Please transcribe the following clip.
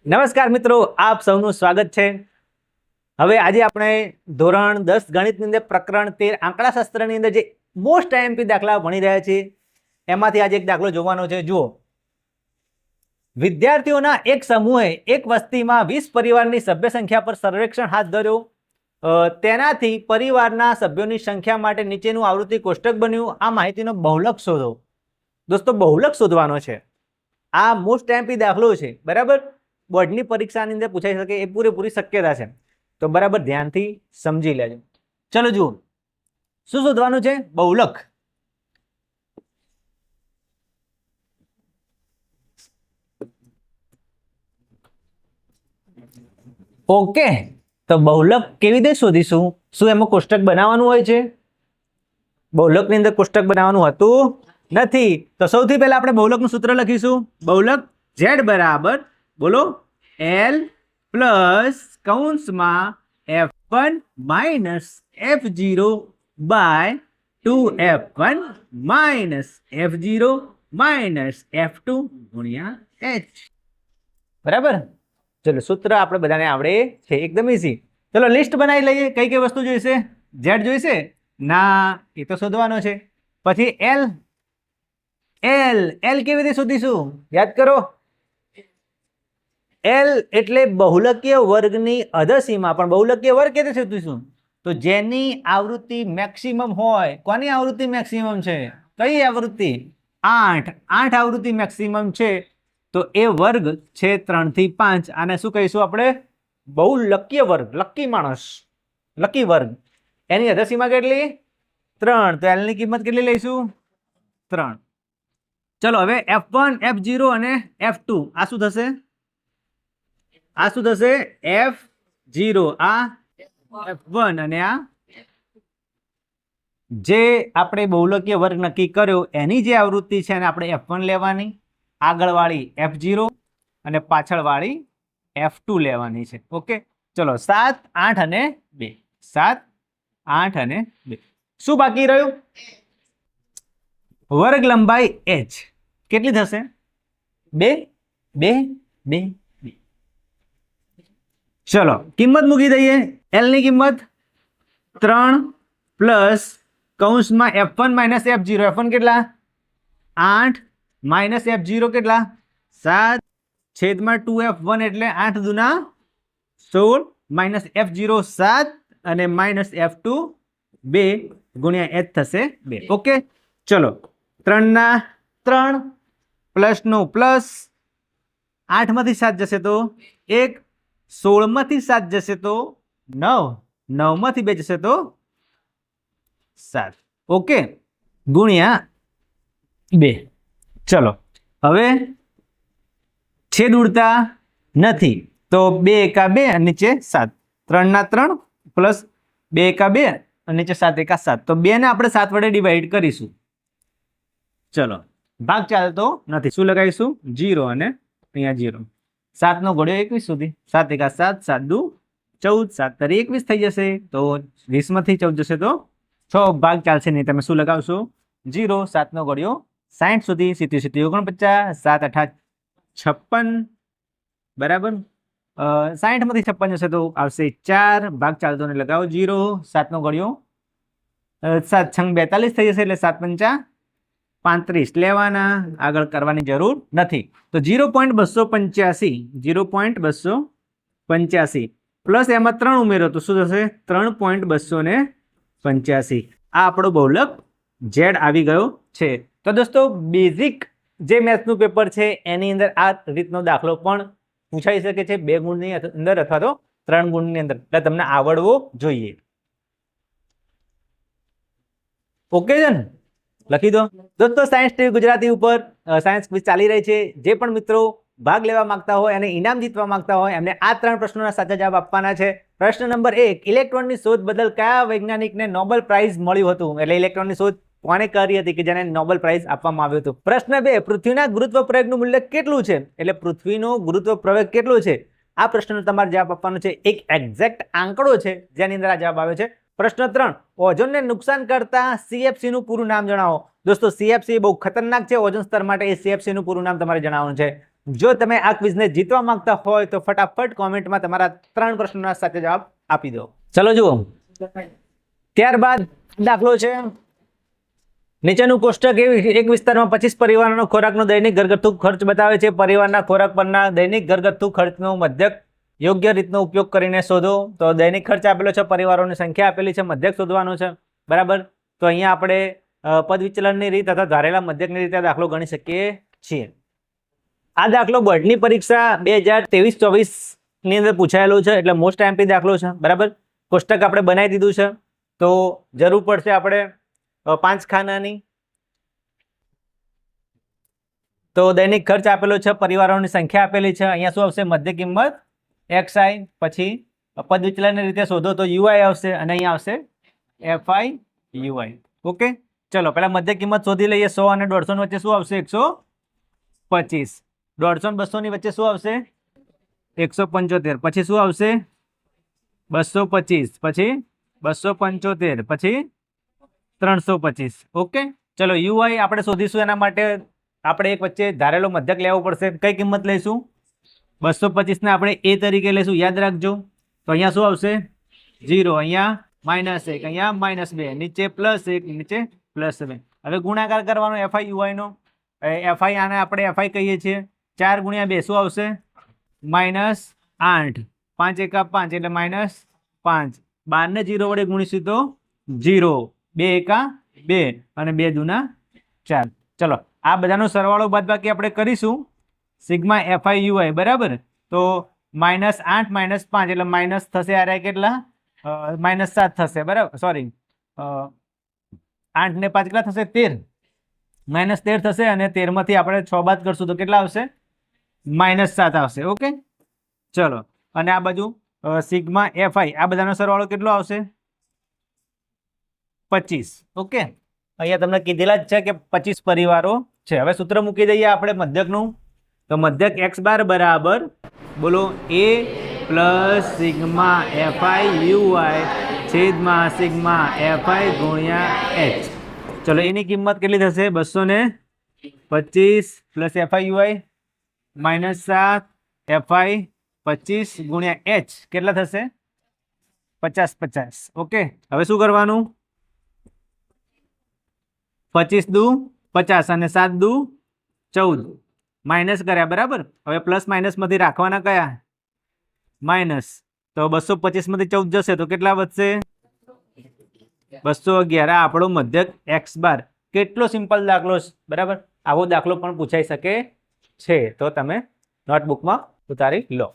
નમસ્કાર મિત્રો, આપ સૌનું સ્વાગત છે। હવે આજે આપણે ધોરણ 10 ગણિતની અંદર પ્રકરણ 13 આંકડાશાસ્ત્રની અંદર જે મોસ્ટ આઈએમપી દાખલા ભણી રહ્યા છીએ એમાંથી આજે એક દાખલો જોવાનો છે। જુઓ, વિદ્યાર્થીઓના એક સમૂહે એક વસ્તીમાં 20 પરિવારની સભ્ય સંખ્યા પર સર્વેક્ષણ હાથ ધર્યો। તેનાથી પરિવારના સભ્યોની સંખ્યા માટે નીચેનું આવૃત્તિ કોષ્ટક બન્યું। આ માહિતીનો બહુલક શોધો। દોસ્તો, બહુલક શોધવાનો છે। આ મોસ્ટ આઈએમપી દાખલો છે, બરાબર। બોર્ડની પરીક્ષાની અંદર પૂછાઈ શકે એ પૂરેપૂરી શક્યતા છે, તો બરાબર ધ્યાનથી સમજી લેજો। ચલો જુઓ, શું શોધવાનું છે? બહુલક। ઓકે, તો બહુલક કેવી રીતે શોધીશું? શું એમાં કોષ્ટક બનાવવાનું હોય છે? બહુલકની અંદર કોષ્ટક બનાવવાનું હોતું નથી। તો સૌથી પહેલા આપણે બહુલકનું સૂત્ર લખીશું। બહુલક z બરાબર, બોલો, L પ્લસ કૌંસમાં F1 minus F0 by 2F1 minus F0 minus F2 ગુણ્યા H, બરાબર। ચલો, સૂત્ર આપણે બધાને આવડે છે, એકદમ ઈઝી। ચલો લિસ્ટ બનાવી લઈએ। કઈ કઈ વસ્તુ જોઈશે? Z જોઈશે? ના, એ તો શોધવાનો છે। પછી L કેવી રીતે શોધીશું? યાદ કરો, L એટલે બહુલકીય વર્ગની અધસીમા। પણ બહુલકીય વર્ગ કેવી રીતે શોધીશું? તો જેની આવૃત્તિ મેક્સિમમ હોય। કોની આવૃત્તિ મેક્સિમમ છે? કઈ આવૃત્તિ? 8 આવૃત્તિ મેક્સિમમ છે, તો એ વર્ગ છે 3 થી 5। આને શું કહીશું આપણે? બહુલકીય વર્ગ, લકી માણસ, લકી વર્ગ। એની અધસીમા કેટલી? 3। તો L ની કિંમત કેટલી લઈશું? 3। ચલો હવે F1, F0 અને F2 આ શું થશે? આ શું થશે? F0, આ F1 અને આ જે આપણે બહુલકીય વર્ગ નક્કી કર્યો એની જે આવૃત્તિ છે એને આપણે F1 લેવાની, આગળવાળી F0 અને પાછળવાળી F2 લેવાની છે। ઓકે, ચલો 7, 8 અને 2, 7, 8 અને 2। શું બાકી રહ્યું? વર્ગ લંબાઈ h કેટલી થશે? 2, 2, 2, 2। ચલો કિંમત મૂકી દઈએ। L ની કિંમત 3 પ્લસ કૌંસમાં F1 માઇનસ F0। F1 કેટલા? 8 માઇનસ F0 કેટલા? 7 છેદમાં 2F1 એટલે 8 દુના 16 માઇનસ F0 7 અને માઇનસ F2 2 ગુણ્યા h થશે 2। ઓકે, ચલો 3 ના 3 પ્લસ નો પ્લસ, 8 માંથી 7 જશે તો 1, 16 માંથી 7 જશે તો 9, 9 માંથી 2 જશે તો 7। ઓકે, ગુણ્યા 2। ચલો હવે છેદ ઉડતા નથી, તો 2 એકા 2 અને નીચે 7। 3 ના 3 પ્લસ 2 એકા 2 અને નીચે 7 એકા 7, તો 2 ને આપણે 7 વડે ડિવાઈડ કરીશું। ચલો, ભાગ ચાલતો નથી, શું લગાવીશું? 0 અને અહીંયા 0। 7 નો ઘોડ્યો 21 સુધી, 7 એકા 7, 7 દુ 14, 7 તારી 21 થઈ જશે, તો 20 માંથી 14 જશે તો 6, ભાગ ચાલશે નહીં। તમે શું લગાવશો? 0। 7 નો ઘોડ્યો 60 સુધી, 70 49, 7 8 56, બરાબર। 60 માંથી 56 જશે તો આવશે 4, ભાગ ચાલતો ને લગાવો 0। 7 નો ઘોડ્યો 7 છંગ 42 થઈ જશે, એટલે 7 પંચા 35 લેવાના, આગળ કરવાની જરૂર નથી। તો 0.285 પ્લસ એમાં 3 ઉમેરો તો શું થશે? 3.285। આ આપણો બહુલક Z આવી ગયો છે। તો દોસ્તો, બેઝિક જે મેથ્સનું પેપર છે એની અંદર આ રીતનો દાખલો પણ પૂછાઈ શકે છે, 2 ગુણની અંદર અથવા તો 3 ગુણની અંદર, એટલે તમને આવડવો જોઈએ। ઓકે છે ને? લખી દો દોસ્તો। સાયન્સ ટીવી ગુજરાતી ઉપર સાયન્સ ક્વિઝ ચાલી રહી છે। જે પણ મિત્રો ભાગ લેવા માંગતા હોય અને ઇનામ જીતવા માંગતા હોય એમને આ 3 પ્રશ્નોના સાચા જવાબ આપવાના છે। પ્રશ્ન નંબર 1, ઇલેક્ટ્રોનની શોધ બદલ કયા વૈજ્ઞાનિકને નોબેલ પ્રાઇઝ મળ્યું હતું? એટલે ઇલેક્ટ્રોનની શોધ કોને કરી હતી કે જેને નોબેલ પ્રાઇઝ આપવામાં આવ્યું હતું? પ્રશ્ન 2, પૃથ્વીના ગુરુત્વ પ્રયોગનું મૂલ્ય કેટલું છે? એટલે પૃથ્વીનો ગુરુત્વ પ્રવેગ કેટલો છે? આ પ્રશ્નનો તમારે જવાબ આપવાનો છે। એક એક્ઝેક્ટ આંકડો છે જેની અંદર આ જવાબ આવે છે। પ્રશ્ન 3, ઓઝોનને નુકસાન કરતા CFC નું પૂરું નામ જણાવો। દોસ્તો, CFC બહુ ખતરનાક છે ઓઝોન સ્તર માટે, એ CFC નું પૂરું નામ તમારે જણાવવાનું છે। જો તમે આ ક્વિઝને જીતવા માંગતા હોય તો ફટાફટ કોમેન્ટમાં તમારા 3 પ્રશ્નોના સાચા જવાબ આપી દો. ચલો જુઓ. ત્યારબાદ દાખલો છે, નીચેનું કોષ્ટક એક વિસ્તારમાં 25 પરિવારોનો ખોરાકનો દૈનિક ઘરગથ્થુ ખર્ચ બતાવે છે. પરિવારના ખોરાક પરના દૈનિક ઘરગથ્થુ ખર્ચનો મધ્યક યોગ્ય રીતનો ઉપયોગ કરીને શોધો. તો દૈનિક ખર્ચ આપેલો છે, પરિવારોની સંખ્યા આપેલી છે, મધ્યક શોધવાનું છે. બરાબર. તો અહીંયા આપણે પદ વિચલનની રીત અથવા ધારેલા મધ્યકની રીતે દાખલો ગણી શકીએ છીએ. આ દાખલો બોર્ડની પરીક્ષા 2023-24 ની અંદર પૂછાયેલો છે, એટલે મોસ્ટ એમપી દાખલો છે. બરાબર. કોષ્ટક આપણે બનાવી દીધું છે, તો જરૂર પડશે આપણે 5 ખાનાની. તો દૈનિક ખર્ચ આપેલો છે, પરિવારોની સંખ્યા આપેલી છે. અહીંયા શું આવશે? મધ્ય કિંમત xi, પછી પદ વિચલનની રીતે શોધો તો ui આવશે અને અહીંયા આવશે fi ui. ઓકે, ચલો પહેલા મધ્ય કિંમત શોધી લઈએ. 100 અને 150 ની વચ્ચે શું આવશે? 125. 150 અને 200 ની વચ્ચે શું આવશે? 175. પછી શું આવશે? 225, પછી 275, પછી 325. ઓકે, ચલો ui આપણે શોધીશું. એના માટે આપણે એક વચ્ચે ધારેલો મધ્યક લેવો પડશે. કઈ કિંમત લઈશું? 225 ને આપણે a તરીકે લઈશું. યાદ રાખજો. તો અહીંયા શું આવશે? 0, અહીંયા -1, અહીંયા -2, નીચે +1, નીચે +2. હવે ગુણાકાર કરવાનો fi ui નો. fi આને આપણે fi કહીએ છીએ. 4 × 2 શું આવશે? -8. 5 × 5 એટલે -5. 12 ને 0 વડે ગુણીશું તો 0. 2 × 2 અને 2 × 2 4. ચલો આ બધાનો સરવાળો બાદબાકી આપણે કરીશું. સિગ્મા fi ui બરાબર. તો -8 - 5 એટલે માઇનસ થશે. આ રહ્યા કેટલા? -7 થશે. બરાબર, સોરી, 8 ને 5 કેટલા થશે? 13. -13 થશે અને 13 માંથી આપણે 6 બાદ કરશું તો કેટલા આવશે? -7 આવશે. ઓકે, ચલો. અને આ બાજુ સિગ્મા fi આ બધાનો સરવાળો કેટલો આવશે? 25. ઓકે, અહીંયા તમને કીધેલા જ છે કે 25 પરિવારો છે. હવે સૂત્ર મૂકી દઈએ આપણે મધ્યકનું. તો મધ્યક x બાર બરાબર બોલો a plus sigma fi ui છેદમાં સિગ્મા fi ગુણ્યા h. ચલો એની કિંમત કેટલી થશે? 225 પ્લસ fi ui -7 fi 25 ગુણ્યા h કેટલા થશે? 50. ઓકે, હવે શું કરવાનું? 25 દુ 50 અને 7 દુ 14. માઇનસ કર્યા. બરાબર. હવે પ્લસ માઇનસ માંથી રાખવાના કયા? માઇનસ. તો 225 માંથી 14 જશે તો કેટલા વધશે? 211. આ આપણો મધ્યક x બાર. કેટલો સિમ્પલ દાખલો છે. બરાબર. આવો દાખલો પણ પૂછાઈ શકે છે, તો તમે નોટબુકમાં ઉતારી લો.